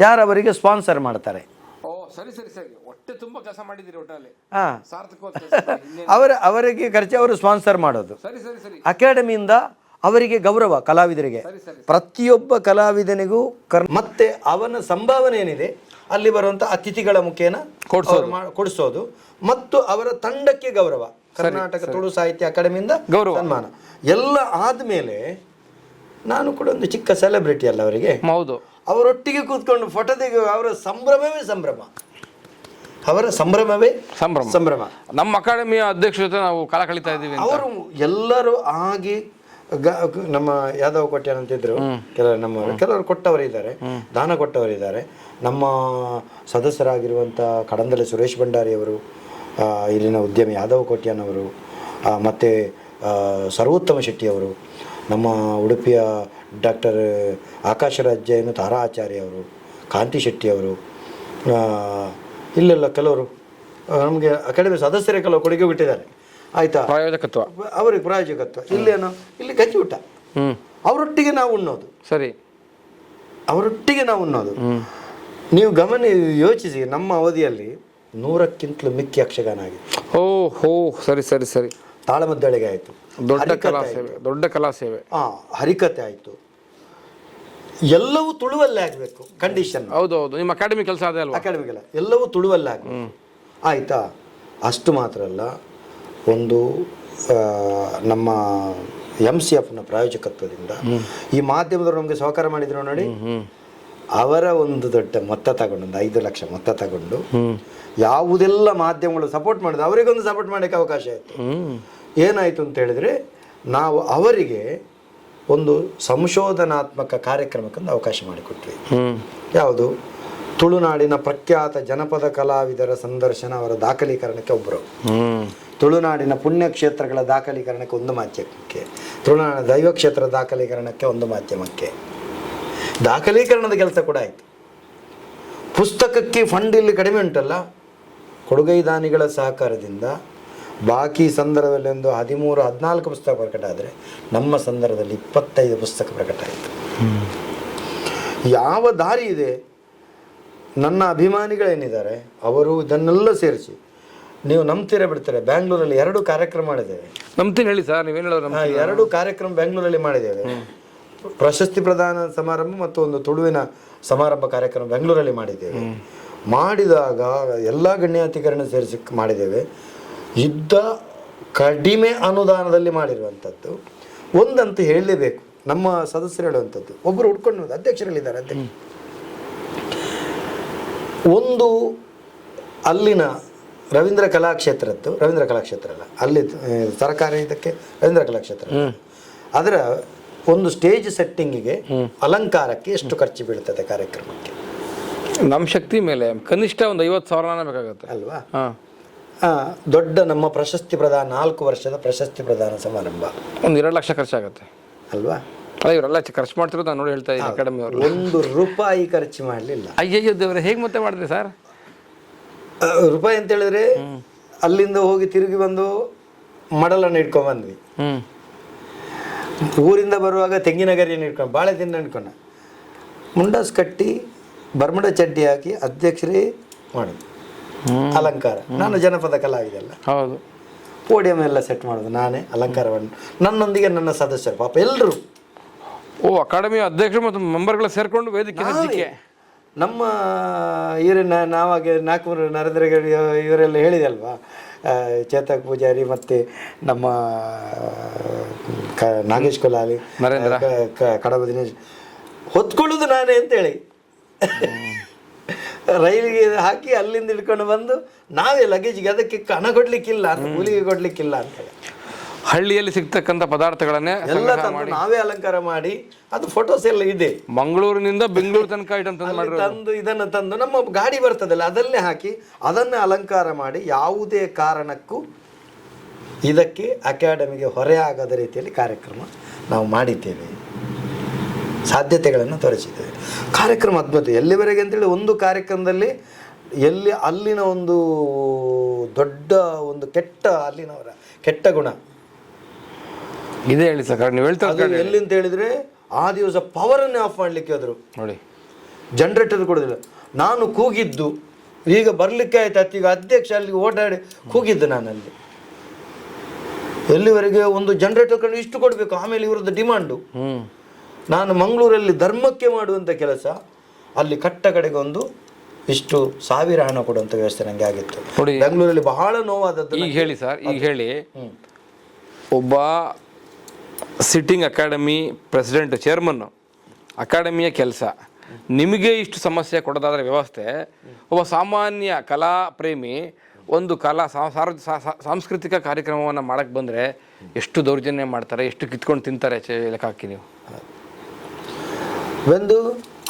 ಯಾರವರಿಗೆ ಸ್ಪಾನ್ಸರ್ ಮಾಡ್ತಾರೆ. ಅವರಿಗೆ ಖರ್ಚು ಅವರು ಸ್ಪಾನ್ಸರ್ ಮಾಡೋದು. ಅಕಾಡೆಮಿಯಿಂದ ಅವರಿಗೆ ಗೌರವ, ಕಲಾವಿದರಿಗೆ ಪ್ರತಿಯೊಬ್ಬ ಕಲಾವಿದನಿಗೂ ಮತ್ತೆ ಅವನ ಸಂಭಾವನೆ ಏನಿದೆ ಅಲ್ಲಿ ಬರುವಂಥ ಅತಿಥಿಗಳ ಮುಖೇನ ಕೊಡಿಸೋದು ಮತ್ತು ಅವರ ತಂಡಕ್ಕೆ ಗೌರವ, ಕರ್ನಾಟಕ ತುಳು ಸಾಹಿತ್ಯ ಅಕಾಡೆಮಿಯಿಂದ ಗೌರವ ಸನ್ಮಾನ ಎಲ್ಲ ಆದಮೇಲೆ ನಾನು ಕೂಡ ಒಂದು ಚಿಕ್ಕ ಸೆಲೆಬ್ರಿಟಿ ಅಲ್ಲ ಅವರಿಗೆ. ಹೌದು, ಅವರೊಟ್ಟಿಗೆ ಕೂತ್ಕೊಂಡು ಫೋಟೋ ತೆಗೆಯುವ ಅವರ ಸಂಭ್ರಮವೇ ಸಂಭ್ರಮ, ಅವರ ಸಂಭ್ರಮವೇ ಸಂಭ್ರಮ. ನಮ್ಮ ಅಕಾಡೆಮಿಯ ಅಧ್ಯಕ್ಷ ಜೊತೆ ನಾವು ಕಾಲ ಕಳೀತಾ ಇದ್ದೀವಿ. ಅವರು ಎಲ್ಲರೂ ಆಗಿ ನಮ್ಮ ಯಾದವ ಕೊಟ್ಯಾನ್ ಅಂತಿದ್ರು, ಕೆಲವರು ಕೊಟ್ಟವರಿದ್ದಾರೆ, ದಾನ ಕೊಟ್ಟವರಿದ್ದಾರೆ. ನಮ್ಮ ಸದಸ್ಯರಾಗಿರುವಂಥ ಕಡಂದಲೆ ಸುರೇಶ್ ಭಂಡಾರಿ ಅವರು, ಇಲ್ಲಿನ ಉದ್ಯಮಿ ಯಾದವ ಕೊಟ್ಯಾನ್ ಅವರು, ಮತ್ತು ಸರ್ವೋತ್ತಮ ಶೆಟ್ಟಿಯವರು, ನಮ್ಮ ಉಡುಪಿಯ ಡಾಕ್ಟರ್ ಆಕಾಶರಾಜ್ ಜೈನ್ ತಾರಾ ಆಚಾರ್ಯ ಅವರು, ಕಾಂತಿ ಶೆಟ್ಟಿಯವರು, ಇಲ್ಲೆಲ್ಲ ಕೆಲವರು ನಮಗೆ ಅಕಾಡೆಮಿ ಸದಸ್ಯರೇ ಕೆಲವು ಕೊಡುಗೆ ಬಿಟ್ಟಿದ್ದಾರೆ. ಆಯ್ತಾ, ಪ್ರಾಯೋಜಕತ್ವ, ಅವರಿಗೆ ಪ್ರಾಯೋಜಕತ್ವ. ಇಲ್ಲೇನು, ಇಲ್ಲಿ ಗಂಜಿ ಊಟ ಅವರೊಟ್ಟಿಗೆ ನಾವು ಉಣ್ಣೋದು. ಸರಿ, ಅವರೊಟ್ಟಿಗೆ ನಾವು ಉಣ್ಣೋದು. ನೀವು ಯೋಚಿಸಿ, ನಮ್ಮ ಅವಧಿಯಲ್ಲಿ 100ಕ್ಕಿಂತಲೂ ಮಿಕ್ಕಿ ಯಕ್ಷಗಾನ ಆಗಿದೆ. ಹೋ ಸರಿ ಸರಿ ಸರಿ. ತಾಳಮದ್ದಳೆಗೆ ಆಯಿತು, ದೊಡ್ಡ ಕಲಾ ಸೇವೆ, ಹರಿಕತೆ ಆಯಿತು, ಎಲ್ಲವೂ ತುಳುವಲ್ಲೇ ಆಗಬೇಕು ಕಂಡೀಷನ್. ಹೌದೌದು, ನಿಮ್ಮ ಅಕಾಡೆಮಿ ಕೆಲಸ ಅದೇ ಅಲ್ವಾ? ಅಕಾಡೆಮಿಗೆಲ್ಲ ಎಲ್ಲವೂ ತುಳುವಲ್ಲೇ ಆಗಬೇಕು. ಆಯಿತಾ, ಅಷ್ಟು ಮಾತ್ರ ಅಲ್ಲ, ಒಂದು ನಮ್ಮ MCFನ ಪ್ರಾಯೋಜಕತ್ವದಿಂದ ಈ ಮಾಧ್ಯಮದವರು ನಮಗೆ ಸಹಕಾರ ಮಾಡಿದ್ರು ನೋಡಿ, ಅವರ ಒಂದು ದೊಡ್ಡ ಮೊತ್ತ ತಗೊಂಡು, ಒಂದು 5 ಲಕ್ಷ ಮೊತ್ತ ತಗೊಂಡು ಯಾವುದೆಲ್ಲ ಮಾಧ್ಯಮಗಳು ಸಪೋರ್ಟ್ ಮಾಡಿದ್ರು ಅವರಿಗೊಂದು ಸಪೋರ್ಟ್ ಮಾಡೋಕ್ಕೆ ಅವಕಾಶ ಆಯಿತು. ಏನಾಯಿತು ಅಂತ ಹೇಳಿದರೆ, ನಾವು ಅವರಿಗೆ ಒಂದು ಸಂಶೋಧನಾತ್ಮಕ ಕಾರ್ಯಕ್ರಮಕ್ಕೊಂದು ಅವಕಾಶ ಮಾಡಿಕೊಟ್ವಿ. ಯಾವುದು? ತುಳುನಾಡಿನ ಪ್ರಖ್ಯಾತ ಜನಪದ ಕಲಾವಿದರ ಸಂದರ್ಶನ, ಅವರ ದಾಖಲೀಕರಣಕ್ಕೆ ಒಬ್ಬರು, ತುಳುನಾಡಿನ ಪುಣ್ಯಕ್ಷೇತ್ರಗಳ ದಾಖಲೀಕರಣಕ್ಕೆ ಒಂದು ಮಾಧ್ಯಮಕ್ಕೆ, ತುಳುನಾಡಿನ ದೈವಕ್ಷೇತ್ರ ದಾಖಲೀಕರಣಕ್ಕೆ ಒಂದು ಮಾಧ್ಯಮಕ್ಕೆ ದಾಖಲೀಕರಣದ ಕೆಲಸ ಕೂಡ ಆಯಿತು. ಪುಸ್ತಕಕ್ಕೆ ಫಂಡ್ ಇಲ್ಲಿ ಕಡಿಮೆ ಉಂಟಲ್ಲ, ಕೊಡುಗೈ ದಾನಿಗಳ ಸಹಕಾರದಿಂದ ಬಾಕಿ ಸಂದರ್ಭದಲ್ಲಿ ಒಂದು 13-14 ಪುಸ್ತಕ ಪ್ರಕಟ ಆದರೆ, ನಮ್ಮ ಸಂದರ್ಭದಲ್ಲಿ 25 ಪುಸ್ತಕ ಪ್ರಕಟ ಆಯಿತು. ಯಾವ ದಾರಿ ಇದೆ? ನನ್ನ ಅಭಿಮಾನಿಗಳೇನಿದ್ದಾರೆ ಅವರು ಇದನ್ನೆಲ್ಲ ಸೇರಿಸಿ, ನೀವು ನಂಬ್ತೀರಾ ಬಿಡ್ತಾರೆ, ಬ್ಯಾಂಗ್ಳೂರಲ್ಲಿ 2 ಕಾರ್ಯಕ್ರಮ ಮಾಡಿದ್ದೇವೆ. ನಂಬ್ತೀನಿ, ಹೇಳಿ ಸರ್, ನೀವೇನು ಹೇಳೋದು? 2 ಕಾರ್ಯಕ್ರಮ ಬೆಂಗಳೂರಲ್ಲಿ ಮಾಡಿದ್ದೇವೆ. ಪ್ರಶಸ್ತಿ ಪ್ರದಾನ ಸಮಾರಂಭ ಮತ್ತು ಒಂದು ತುಳುವಿನ ಸಮಾರಂಭ ಕಾರ್ಯಕ್ರಮ ಬೆಂಗಳೂರಲ್ಲಿ ಮಾಡಿದ್ದೇವೆ. ಮಾಡಿದಾಗ ಎಲ್ಲ ಗಣ್ಯಾತಿಕರಣ ಸೇರಿಸಿ ಮಾಡಿದ್ದೇವೆ. ಇದ್ದ ಕಡಿಮೆ ಅನುದಾನದಲ್ಲಿ ಮಾಡಿರುವಂಥದ್ದು ಒಂದಂತೂ ಹೇಳಲೇಬೇಕು, ನಮ್ಮ ಸದಸ್ಯರು ಹೇಳುವಂಥದ್ದು. ಒಬ್ಬರು ಹುಡ್ಕೊಂಡು ಅಧ್ಯಕ್ಷರಲ್ಲಿದ್ದಾರೆ, ಅಧ್ಯಕ್ಷ ಒಂದು ಅಲ್ಲಿನ ರವೀಂದ್ರ ಕಲಾಕ್ಷೇತ್ರ ಅಲ್ಲ, ಅಲ್ಲಿ ಸರ್ಕಾರಿ ಇದಕ್ಕೆ ರವೀಂದ್ರ ಕಲಾಕ್ಷೇತ್ರ, ಅದರ ಒಂದು ಸ್ಟೇಜ್ ಸೆಟ್ಟಿಂಗಿಗೆ ಅಲಂಕಾರಕ್ಕೆ ಎಷ್ಟು ಖರ್ಚು ಬೀಳ್ತದೆ ಕಾರ್ಯಕ್ರಮಕ್ಕೆ? ನಮ್ಮ ಶಕ್ತಿ ಮೇಲೆ ಕನಿಷ್ಠ ಒಂದು 50,000 ಬೇಕಾಗುತ್ತೆ ಅಲ್ವಾ? ದೊಡ್ಡ ನಮ್ಮ ಪ್ರಶಸ್ತಿ ಪ್ರದಾನ 4 ವರ್ಷದ ಪ್ರಶಸ್ತಿ ಪ್ರದಾನ ಸಮಾರಂಭ ಒಂದು 2 ಲಕ್ಷ ಖರ್ಚಾಗುತ್ತೆ ಅಲ್ವಾ? ಇವರೆಲ್ಲ ಖರ್ಚು ಮಾಡ್ತಿರೋದು ನಾನು ನೋಡಿ ಹೇಳ್ತಾ ಇದ್ದೀನಿ. ಅಕಾಡೆಮಿ ಅವರು ₹1 ಖರ್ಚು ಮಾಡಲಿಲ್ಲ. ಅಯ್ಯಯ್ಯೋ ದೇವ್ರೆ, ಹೇಗೆ ಮತ್ತೆ ಮಾಡಿದ್ರಿ ಸರ್? ರೂಪಾಯಿ ಅಂತ ಹೇಳಿದ್ರೆ ಅಲ್ಲಿಂದ ಹೋಗಿ ತಿರುಗಿ ಬಂದು ಮಡಲನ್ನು ಇಟ್ಕೊಂಡ್ ಬಂದ್ವಿ. ಊರಿಂದ ಬರುವಾಗ ತೆಂಗಿನಗರಿಯನ್ನು ಇಟ್ಕೊಂಡು ಬಾಳೆ ತಿನ್ನ ಇಟ್ಕೊಂಡ, ಮುಂಡಾಸ್ ಕಟ್ಟಿ ಬರ್ಮಡ ಚಡ್ಡಿ ಹಾಕಿ ಅಧ್ಯಕ್ಷರೇ ಮಾಡೋದು ಅಲಂಕಾರ. ನಾನು ಜನಪದ ಕಲಾವಿದೆ ಅಲ್ಲ, ಹೌದು, ಪೋಡಿಯಂ ಎಲ್ಲ ಸೆಟ್ ಮಾಡೋದು ನಾನೇ, ಅಲಂಕಾರವನ್ನು ನನ್ನೊಂದಿಗೆ ನನ್ನ ಸದಸ್ಯರು ಪಾಪ ಎಲ್ಲರೂ. ಅಕಾಡೆಮಿ ಅಧ್ಯಕ್ಷರು ಮತ್ತು ಮೆಂಬರ್ಗಳು ಸೇರ್ಕೊಂಡು ವೇದಿಕೆ ನಮ್ಮ ಇವರನ್ನ ನಾವಾಗ 400 ನರೇಂದ್ರ ಗಡಿ ಇವರೆಲ್ಲ ಹೇಳಿದೆ ಅಲ್ವಾ, ಚೇತಕ್ ಪೂಜಾರಿ ಮತ್ತು ನಮ್ಮ ನಾಗೇಶ್ ಕೊಲಾಲಿ, ಕಡಬ ದಿನೇಶ್ ಹೊತ್ಕೊಳ್ಳೋದು ನಾನೇ ಅಂತೇಳಿ ರೈಲಿಗೆ ಹಾಕಿ ಅಲ್ಲಿಂದ ಹಿಡ್ಕೊಂಡು ಬಂದು ನಾವೇ ಲಗೇಜ್ಗೆ ಅದಕ್ಕೆ ಹಣ ಕೊಡ್ಲಿಕ್ಕಿಲ್ಲ ಅಂತ, ಕೂಲಿಗೆ ಕೊಡ್ಲಿಕ್ಕಿಲ್ಲ ಅಂತೇಳಿ ಹಳ್ಳಿಯಲ್ಲಿ ಸಿಗ್ತಕ್ಕಂಥ ಪದಾರ್ಥಗಳನ್ನೇ ಎಲ್ಲ ತಂದು ನಾವೇ ಅಲಂಕಾರ ಮಾಡಿ, ಅದು ಫೋಟೋಸ್ ಎಲ್ಲ ಇದೆ. ಮಂಗಳೂರಿನಿಂದ ಬೆಂಗಳೂರು ತನಕ ಐಟಮ್ ತಂದು ಇದನ್ನು ತಂದು ನಮ್ಮ ಗಾಡಿ ಬರ್ತದಲ್ಲ ಅದಲ್ಲೇ ಹಾಕಿ ಅದನ್ನೇ ಅಲಂಕಾರ ಮಾಡಿ, ಯಾವುದೇ ಕಾರಣಕ್ಕೂ ಇದಕ್ಕೆ ಅಕಾಡೆಮಿಗೆ ಹೊರೆ ಆಗದ ರೀತಿಯಲ್ಲಿ ಕಾರ್ಯಕ್ರಮ ನಾವು ಮಾಡಿದ್ದೇವೆ, ಸಾಧ್ಯತೆಗಳನ್ನು ತೋರಿಸಿದ್ದೇವೆ. ಕಾರ್ಯಕ್ರಮ ಅದ್ಭುತ. ಎಲ್ಲಿವರೆಗೆ ಅಂತೇಳಿ ಒಂದು ಕಾರ್ಯಕ್ರಮದಲ್ಲಿ ಅಲ್ಲಿನ ಒಂದು ದೊಡ್ಡ ಒಂದು ಅಲ್ಲಿನವರ ಕೆಟ್ಟ ಗುಣ ಇದೆ ಹೇಳಿ ಸರ್, ನೀವು ಹೇಳ್ತಾರೆ ಎಲ್ಲಿ ಅಂತ ಹೇಳಿದ್ರೆ, ಆ ದಿವಸ ಪವರನ್ನೇ ಆಫ್ ಮಾಡಲಿಕ್ಕೆ ಹೋದ್ರು ನೋಡಿ, ಜನರೇಟರ್ ಕೊಡೋದಿಲ್ಲ. ನಾನು ಕೂಗಿದ್ದು ಈಗ ಬರಲಿಕ್ಕೆ ಆಯ್ತು, ಈಗ ಅಧ್ಯಕ್ಷ ಅಲ್ಲಿ ಓಡಾಡಿ ಕೂಗಿದ್ದು ನಾನಲ್ಲಿ. ಎಲ್ಲಿವರೆಗೆ ಒಂದು ಜನರೇಟರ್ ಕಂಡು ಇಷ್ಟು ಕೊಡಬೇಕು, ಆಮೇಲೆ ಇವರದ್ದು ಡಿಮಾಂಡು. ನಾನು ಮಂಗಳೂರಲ್ಲಿ ಧರ್ಮಕ್ಕೆ ಮಾಡುವಂಥ ಕೆಲಸ, ಅಲ್ಲಿ ಕಟ್ಟ ಕಡೆಗೆ ಒಂದು ಇಷ್ಟು ಸಾವಿರ ಹಣ ಕೊಡುವಂಥ ವ್ಯವಸ್ಥೆ ನನಗೆ ಆಗಿತ್ತು. ನೋಡಿ ಬೆಂಗಳೂರಲ್ಲಿ ಬಹಳ ನೋವಾದದ್ದು. ಈಗ ಹೇಳಿ ಸರ್, ಈಗ ಹೇಳಿ, ಒಬ್ಬ ಸಿಟ್ಟಿಂಗ್ ಅಕಾಡೆಮಿ ಪ್ರೆಸಿಡೆಂಟ್, ಚೇರ್ಮನ್ನು, ಅಕಾಡೆಮಿಯ ಕೆಲಸ, ನಿಮಗೆ ಇಷ್ಟು ಸಮಸ್ಯೆ ಕೊಡೋದಾದ್ರೆ ವ್ಯವಸ್ಥೆ, ಒಬ್ಬ ಸಾಮಾನ್ಯ ಕಲಾ ಪ್ರೇಮಿ ಒಂದು ಕಲಾ ಸಾಂಸ್ಕೃತಿಕ ಕಾರ್ಯಕ್ರಮವನ್ನು ಮಾಡಕ್ಕೆ ಬಂದರೆ ಎಷ್ಟು ದೌರ್ಜನ್ಯ ಮಾಡ್ತಾರೆ, ಎಷ್ಟು ಕಿತ್ಕೊಂಡು ತಿಂತಾರೆ ಲೆಕ್ಕ ಹಾಕಿ ನೀವು. ಒಂದು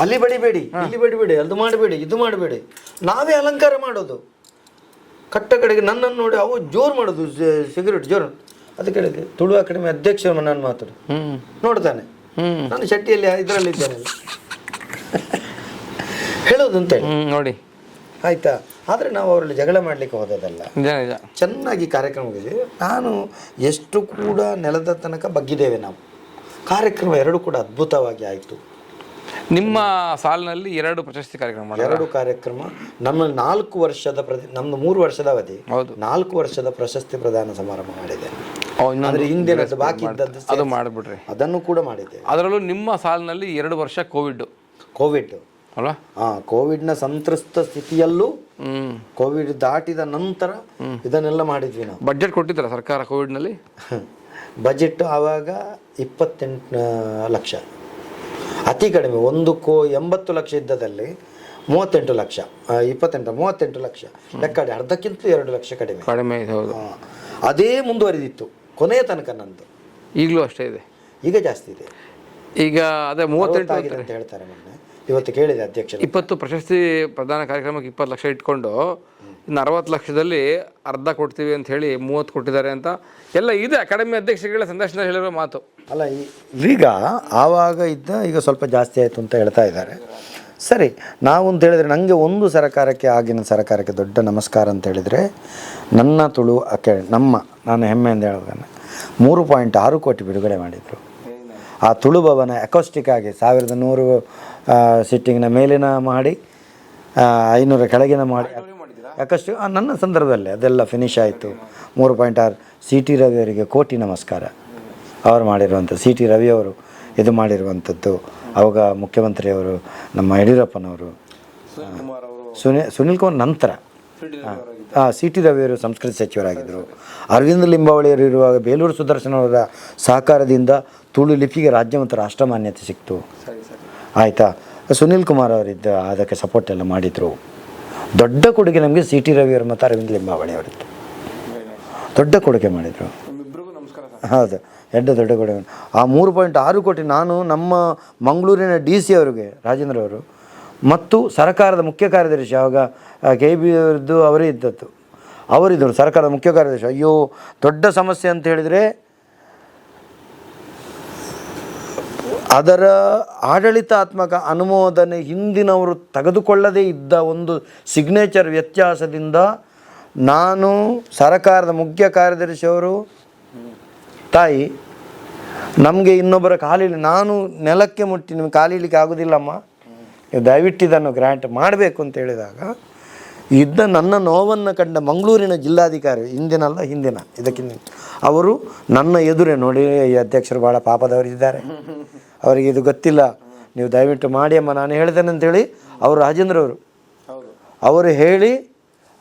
ಅಲ್ಲಿ ಬಡಿಬೇಡಿ, ಇಲ್ಲಿ ಬಡಿಬೇಡಿ, ಅದು ಮಾಡಬೇಡಿ, ಇದು ಮಾಡಬೇಡಿ, ನಾವೇ ಅಲಂಕಾರ ಮಾಡೋದು. ಕಟ್ಟ ಕಡೆಗೆ ನನ್ನನ್ನು ನೋಡಿ ಅವು ಜೋರು ಮಾಡೋದು, ಸಿಗರೇಟ್ ಜೋರು. ಅದಕ್ಕೆ ಹೇಳಿದೆ, ತುಳು ಅಕಾಡೆಮಿ ಅಧ್ಯಕ್ಷ ನಾನು ಮಾತಾಡು ನೋಡ್ತಾನೆ, ನಾನು ಶೆಟ್ಟಿಯಲ್ಲಿ ಇದರಲ್ಲಿದ್ದೇನೆ ಹೇಳೋದು ಅಂತೇಳಿ ನೋಡಿ, ಆಯ್ತಾ. ಆದರೆ ನಾವು ಅವರಲ್ಲಿ ಜಗಳ ಮಾಡಲಿಕ್ಕೆ ಹೋದದಲ್ಲ, ಚೆನ್ನಾಗಿ ಕಾರ್ಯಕ್ರಮವಿದೆ. ನಾನು ಎಷ್ಟು ಕೂಡ ನೆಲದ ತನಕ ಬಗ್ಗಿದ್ದೇವೆ ನಾವು. ಕಾರ್ಯಕ್ರಮ ಎರಡು ಕೂಡ ಅದ್ಭುತವಾಗಿ ಆಯಿತು. ನಿಮ್ಮ ಸಾಲಿನಲ್ಲಿ 2 ಪ್ರಶಸ್ತಿ ಕಾರ್ಯಕ್ರಮ, 2 ಕಾರ್ಯಕ್ರಮ. ನಮ್ಮ 4 ವರ್ಷದ ನಮ್ದು 3 ವರ್ಷದ ಅವಧಿ, 4 ವರ್ಷದ ಪ್ರಶಸ್ತಿ ಪ್ರದಾನ ಸಮಾರಂಭ ಮಾಡಿದೆ. ಅಂದ್ರೆ ಹಿಂದಿನದ್ದು ಬಾಕಿ ಇದ್ದದ್ದು ಅದು ಮಾಡಿಬಿಟ್ರಿ, ಅದನ್ನು ಕೂಡ ಮಾಡಿದೆ. ಅದರಲ್ಲೂ ನಿಮ್ಮ ಸಾಲಿನಲ್ಲಿ 2 ವರ್ಷ ಕೋವಿಡ್ ಅಲ್ವಾ? ಕೋವಿಡ್ನ ಸಂತ್ರಸ್ತ ಸ್ಥಿತಿಯಲ್ಲೂ, ಕೋವಿಡ್ ದಾಟಿದ ನಂತರ ಇದನ್ನೆಲ್ಲ ಮಾಡಿದ್ವಿ ನಾವು. ಬಜೆಟ್ ಕೊಟ್ಟಿದ್ರ ಸರ್ಕಾರ ಕೋವಿಡ್ನಲ್ಲಿ? ಬಜೆಟ್ ಆವಾಗ 28 ಲಕ್ಷ, ಅತಿ ಕಡಿಮೆ. 80 ಲಕ್ಷ ಇದ್ದದಲ್ಲಿ 38 ಲಕ್ಷ, 38 ಲಕ್ಷ ಲೆಕ್ಕ, ಅರ್ಧಕ್ಕಿಂತ 2 ಲಕ್ಷ ಕಡಿಮೆ. ಅದೇ ಮುಂದುವರಿದಿತ್ತು ಕೊನೆಯ ತನಕ ನಂದು. ಈಗಲೂ ಅಷ್ಟೇ ಇದೆ, ಈಗ ಜಾಸ್ತಿ ಇದೆ. ಈಗ ಅದೇ 38 ಆಗಿದೆ ಅಂತ ಹೇಳ್ತಾರೆ. ಮೊನ್ನೆ ಇವತ್ತು ಕೇಳಿದೆ ಅಧ್ಯಕ್ಷ. 20 ಪ್ರಶಸ್ತಿ ಪ್ರದಾನ ಕಾರ್ಯಕ್ರಮಕ್ಕೆ 20 ಲಕ್ಷ ಇಟ್ಕೊಂಡು ಇನ್ನು 60 ಲಕ್ಷದಲ್ಲಿ ಅರ್ಧ ಕೊಡ್ತೀವಿ ಅಂತ ಹೇಳಿ 30 ಕೊಟ್ಟಿದ್ದಾರೆ ಅಂತ ಎಲ್ಲ ಇದೆ. ಅಕಾಡೆಮಿ ಅಧ್ಯಕ್ಷರುಗಳ ಸಂದರ್ಶನ ಹೇಳಿರೋ ಮಾತು ಅಲ್ಲ. ಈಗ ಆವಾಗ ಇದ್ದ, ಈಗ ಸ್ವಲ್ಪ ಜಾಸ್ತಿ ಆಯಿತು ಅಂತ ಹೇಳ್ತಾ ಇದ್ದಾರೆ. ಸರಿ, ನಾವು ಅಂತ ಹೇಳಿದರೆ ನನಗೆ ಒಂದು ಸರ್ಕಾರಕ್ಕೆ, ಆಗಿನ ಸರ್ಕಾರಕ್ಕೆ ದೊಡ್ಡ ನಮಸ್ಕಾರ ಅಂತ ಹೇಳಿದರೆ, ನನ್ನ ತುಳು ನಾನು ಹೆಮ್ಮೆಯಿಂದ ಹೇಳೋದನ್ನು 3.6 ಕೋಟಿ ಬಿಡುಗಡೆ ಮಾಡಿದರು. ಆ ತುಳು ಭವನ ಅಕೋಸ್ಟಿಕ್ ಆಗಿ 1100 ಸಿಟ್ಟಿಂಗ್ನ ಮೇಲಿನ ಮಾಡಿ, 500 ಕೆಳಗಿನ ಮಾಡಿ, ಯಾಕಷ್ಟು ನನ್ನ ಸಂದರ್ಭದಲ್ಲಿ ಅದೆಲ್ಲ ಫಿನಿಶ್ ಆಯಿತು. 3.6. ಸಿ ಟಿ ರವಿಯವರಿಗೆ ಕೋಟಿ ನಮಸ್ಕಾರ. ಅವರು ಮಾಡಿರುವಂಥ, ಸಿ ಟಿ ರವಿಯವರು ಇದು ಮಾಡಿರುವಂಥದ್ದು. ಅವಾಗ ಮುಖ್ಯಮಂತ್ರಿಯವರು ನಮ್ಮ ಯಡಿಯೂರಪ್ಪನವರು, ಸುನಿಲ್ ಕುಮಾರ್ ನಂತರ ಸಿ ಟಿ ರವಿಯವರು ಸಂಸ್ಕೃತಿ ಸಚಿವರಾಗಿದ್ದರು. ಅರವಿಂದ ಲಿಂಬಾವಳಿಯವರು ಇರುವಾಗ ಬೇಲೂರು ಸುದರ್ಶನ ಅವರ ಸಹಕಾರದಿಂದ ತುಳು ಲಿಪಿಗೆ ರಾಜ್ಯ ಮತ್ತು ರಾಷ್ಟ್ರ ಮಾನ್ಯತೆ ಸಿಕ್ತು. ಆಯಿತಾ. ಸುನಿಲ್ ಕುಮಾರ್ ಅವರಿದ್ದ, ಅದಕ್ಕೆ ಸಪೋರ್ಟ್ ಎಲ್ಲ ಮಾಡಿದರು. ದೊಡ್ಡ ಕೊಡುಗೆ ನಮಗೆ ಸಿ ಟಿ ರವಿಯವರು ಮತ್ತು ಅರವಿಂದ ಲಿಂಬಾವಳಿ ಅವರಿದ್ದು ದೊಡ್ಡ ಕೊಡುಗೆ ಮಾಡಿದರು. ಹೌದು, ದೊಡ್ಡ ಕೊಡುಗೆ. ಆ 3.6 ಕೋಟಿ ನಾನು ನಮ್ಮ ಮಂಗಳೂರಿನ DC ಅವರಿಗೆ, ರಾಜೇಂದ್ರ ಅವರು, ಮತ್ತು ಸರ್ಕಾರದ ಮುಖ್ಯ ಕಾರ್ಯದರ್ಶಿ, ಆವಾಗ KB ಅವರದ್ದು ಅವರೇ ಇದ್ದದ್ದು, ಅವರಿದ್ದರು ಸರ್ಕಾರದ ಮುಖ್ಯ ಕಾರ್ಯದರ್ಶಿ. ಅಯ್ಯೋ ದೊಡ್ಡ ಸಮಸ್ಯೆ ಅಂತ ಹೇಳಿದರೆ, ಅದರ ಆಡಳಿತಾತ್ಮಕ ಅನುಮೋದನೆ ಹಿಂದಿನವರು ತೆಗೆದುಕೊಳ್ಳದೇ ಇದ್ದ ಒಂದು ಸಿಗ್ನೇಚರ್ ವ್ಯತ್ಯಾಸದಿಂದ ನಾನು ಸರ್ಕಾರದ ಮುಖ್ಯ ಕಾರ್ಯದರ್ಶಿಯವರು ತಾಯಿ ನಮಗೆ ಇನ್ನೊಬ್ಬರ ಕಾಲಿಲಿ, ನಾನು ನೆಲಕ್ಕೆ ಮುಟ್ಟಿ ನಿಮಗೆ ಕಾಲಿಲಿಕ್ಕೆ ಆಗೋದಿಲ್ಲಮ್ಮ, ದಯವಿಟ್ಟು ಇದನ್ನು ಗ್ರ್ಯಾಂಟ್ ಮಾಡಬೇಕು ಅಂತ ಹೇಳಿದಾಗ ಇದ್ದ ನನ್ನ ನೋವನ್ನು ಕಂಡ ಮಂಗಳೂರಿನ ಜಿಲ್ಲಾಧಿಕಾರಿ, ಹಿಂದಿನ ಇದಕ್ಕಿಂತ ಅವರು ನನ್ನ ಎದುರೇ ನೋಡಿ, ಈ ಅಧ್ಯಕ್ಷರು ಭಾಳ ಪಾಪದವರಿದ್ದಾರೆ, ಅವರಿಗೆ ಇದು ಗೊತ್ತಿಲ್ಲ, ನೀವು ದಯವಿಟ್ಟು ಮಾಡಿ ಅಮ್ಮ ನಾನು ಹೇಳ್ತೇನೆ ಅಂತೇಳಿ ಅವರು ರಾಜೇಂದ್ರವರು ಅವರು ಹೇಳಿ,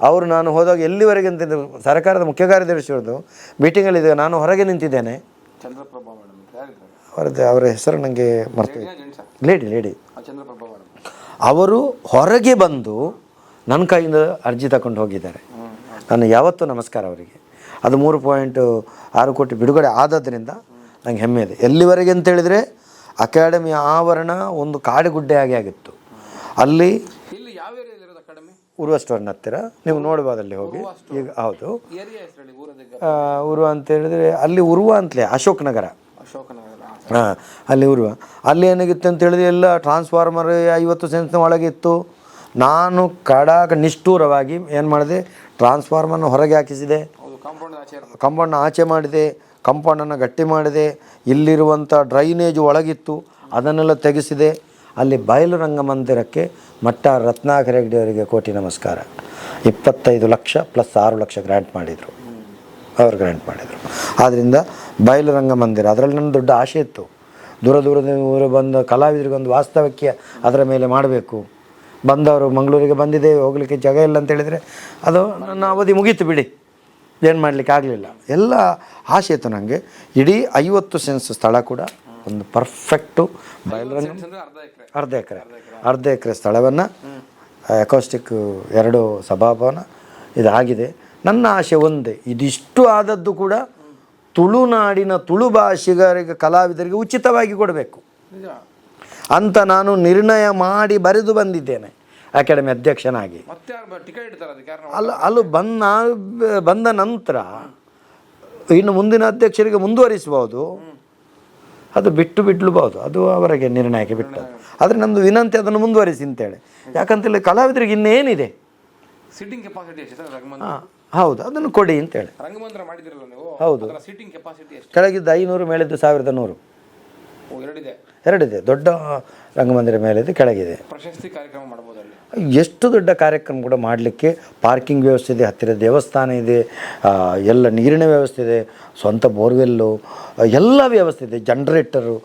ಅವರು ನಾನು ಹೋದಾಗ ಎಲ್ಲಿವರೆಗೆ ಅಂತಿದ್ದರು, ಸರ್ಕಾರದ ಮುಖ್ಯ ಕಾರ್ಯದರ್ಶಿಯವ್ರದ್ದು ಮೀಟಿಂಗಲ್ಲಿದ್ದಾಗ ನಾನು ಹೊರಗೆ ನಿಂತಿದ್ದೇನೆ. ಅವರ ಹೆಸರು ನನಗೆ ಮರ್ತೇವೆ, ಲೇಡಿ ಅವರು ಹೊರಗೆ ಬಂದು ನನ್ನ ಕೈಯಿಂದ ಅರ್ಜಿ ತಗೊಂಡು ಹೋಗಿದ್ದಾರೆ. ನಾನು ಯಾವತ್ತೂ ನಮಸ್ಕಾರ ಅವರಿಗೆ. ಅದು 3.6 ಕೋಟಿ ಬಿಡುಗಡೆ ಆದದ್ರಿಂದ ನನಗೆ ಹೆಮ್ಮೆ ಇದೆ. ಎಲ್ಲಿವರೆಗೆ ಅಂತೇಳಿದರೆ, ಅಕಾಡೆಮಿಯ ಆವರಣ ಒಂದು ಕಾಡುಗುಡ್ಡೆ ಆಗಿತ್ತು. ಅಲ್ಲಿ ಉರುವ ಸ್ಟೋರ್ನ ಹತ್ತಿರ ನೀವು ನೋಡ್ಬೋದು, ಅಲ್ಲಿ ಹೋಗಿ. ಈಗ ಹೌದು, ಉರುವ ಅಂತ ಹೇಳಿದರೆ ಅಲ್ಲಿ ಉರುವ ಅಂತಲೇ ಅಶೋಕ್ ನಗರ, ಅಲ್ಲಿ ಉರುವ. ಅಲ್ಲಿ ಏನಾಗಿತ್ತು ಅಂತ ಹೇಳಿದ್ರೆ, ಎಲ್ಲ ಟ್ರಾನ್ಸ್ಫಾರ್ಮರ್ 50 ಸೆನ್ಸ್ನ ಒಳಗಿತ್ತು. ನಾನು ನಿಷ್ಠೂರವಾಗಿ ಏನು ಮಾಡಿದೆ, ಟ್ರಾನ್ಸ್ಫಾರ್ಮರ್ನ ಹೊರಗೆ ಹಾಕಿಸಿದೆ, ಕಾಂಪೌಂಡ್ನ ಆಚೆ ಮಾಡಿದೆ, ಕಾಂಪೌಂಡನ್ನು ಗಟ್ಟಿ ಮಾಡಿದೆ. ಇಲ್ಲಿರುವಂಥ ಡ್ರೈನೇಜ್ ಒಳಗಿತ್ತು, ಅದನ್ನೆಲ್ಲ ತೆಗೆಸಿದೆ. ಅಲ್ಲಿ ಬಯಲು ರಂಗಮಂದಿರಕ್ಕೆ ಮಟ್ಟ ರತ್ನಾಕರ್ ಹೆಗ್ಡೆ ಅವರಿಗೆ ಕೋಟಿ ನಮಸ್ಕಾರ. 25 ಲಕ್ಷ ಪ್ಲಸ್ 6 ಲಕ್ಷ ಗ್ರ್ಯಾಂಟ್ ಮಾಡಿದರು, ಅವರು ಗ್ರ್ಯಾಂಟ್ ಮಾಡಿದರು. ಆದ್ದರಿಂದ ಬಯಲು ರಂಗಮಂದಿರ ಅದರಲ್ಲಿ ನನ್ನ ದೊಡ್ಡ ಆಸೆ ಇತ್ತು. ದೂರ ಊರು ಬಂದ ಕಲಾವಿದರಿಗೊಂದು ವಾಸ್ತವಕ್ಕೆ ಅದರ ಮೇಲೆ ಮಾಡಬೇಕು, ಬಂದವರು ಮಂಗಳೂರಿಗೆ ಬಂದಿದ್ದೇವೆ ಹೋಗಲಿಕ್ಕೆ ಜಾಗ ಇಲ್ಲ ಅಂತ ಹೇಳಿದರೆ ಅದು ನನ್ನ ಅವಧಿ ಮುಗೀತು ಬಿಡಿ, ಏನು ಮಾಡಲಿಕ್ಕೆ ಆಗಲಿಲ್ಲ. ಎಲ್ಲ ಆಸೆ ಇತ್ತು ನನಗೆ. ಇಡೀ 50 ಸೆನ್ಸ್ ಸ್ಥಳ ಕೂಡ ಒಂದು ಪರ್ಫೆಕ್ಟು ಬಯಲುರಂಗ, ಅರ್ಧ ಎಕರೆ ಸ್ಥಳವನ್ನು ಅಕೌಸ್ಟಿಕ್ 2 ಸಭಾಭವನ ಇದಾಗಿದೆ. ನನ್ನ ಆಸೆ ಒಂದೇ, ಇದಿಷ್ಟು ಆದದ್ದು ಕೂಡ ತುಳುನಾಡಿನ ತುಳು ಭಾಷಿಗರಿಗೆ ಕಲಾವಿದರಿಗೆ ಉಚಿತವಾಗಿ ಕೊಡಬೇಕು ಅಂತ ನಾನು ನಿರ್ಣಯ ಮಾಡಿ ಬರೆದು ಬಂದಿದ್ದೇನೆ ಅಕಾಡೆಮಿ ಅಧ್ಯಕ್ಷನಾಗಿ. ಅಲ್ಲಿ ಬಂದ ನಂತರ ಇನ್ನು ಮುಂದಿನ ಅಧ್ಯಕ್ಷರಿಗೆ ಮುಂದುವರಿಸಬಹುದು, ಅದು ಬಿಡಲೂಬಹುದು, ಅದು ಅವರಿಗೆ ನಿರ್ಣಯಕ್ಕೆ ಬಿಟ್ಟದ್ದು. ಆದರೆ ನಮ್ಮದು ವಿನಂತಿ ಅದನ್ನು ಮುಂದುವರಿಸಿ ಅಂತೇಳಿ. ಯಾಕಂತೇಳಿ ಕಲಾವಿದರಿಗೆ ಇನ್ನೇನಿದೆ, ಸೀಟಿಂಗ್ ಕೆಪಾಸಿಟಿ ಎಷ್ಟು ರಂಗಮಂದಿರ? ಹೌದು, ಅದನ್ನು ಕೊಡಿ ಅಂತೇಳಿ. ರಂಗಮಂದಿರ ಮಾಡಿದಿರಲ್ಲ ನೀವು? ಹೌದು. ಸೀಟಿಂಗ್ ಕೆಪಾಸಿಟಿ ಎಷ್ಟು? ಕೆಳಗಿದ್ದು 500, ಮೇಲಿದ್ದು 1100. ಎರಡಿದೆ. ದೊಡ್ಡ ರಂಗಮಂದಿರ ಮೇಲಿದ್ದು, ಕೆಳಗಿದೆ. ಪ್ರಶಸ್ತಿ ಕಾರ್ಯಕ್ರಮ ಮಾಡಬಹುದು ಅಲ್ಲಿ. ಎಷ್ಟು ದೊಡ್ಡ ಕಾರ್ಯಕ್ರಮ ಕೂಡ ಮಾಡಲಿಕ್ಕೆ ಪಾರ್ಕಿಂಗ್ ವ್ಯವಸ್ಥೆ ಇದೆ, ಹತ್ತಿರ ದೇವಸ್ಥಾನ ಇದೆ, ಎಲ್ಲ ನೀರಿನ ವ್ಯವಸ್ಥೆ ಇದೆ, ಸ್ವಂತ ಬೋರ್ವೆಲ್ಲು, ಎಲ್ಲ ವ್ಯವಸ್ಥೆ ಇದೆ, ಜನರೇಟರು.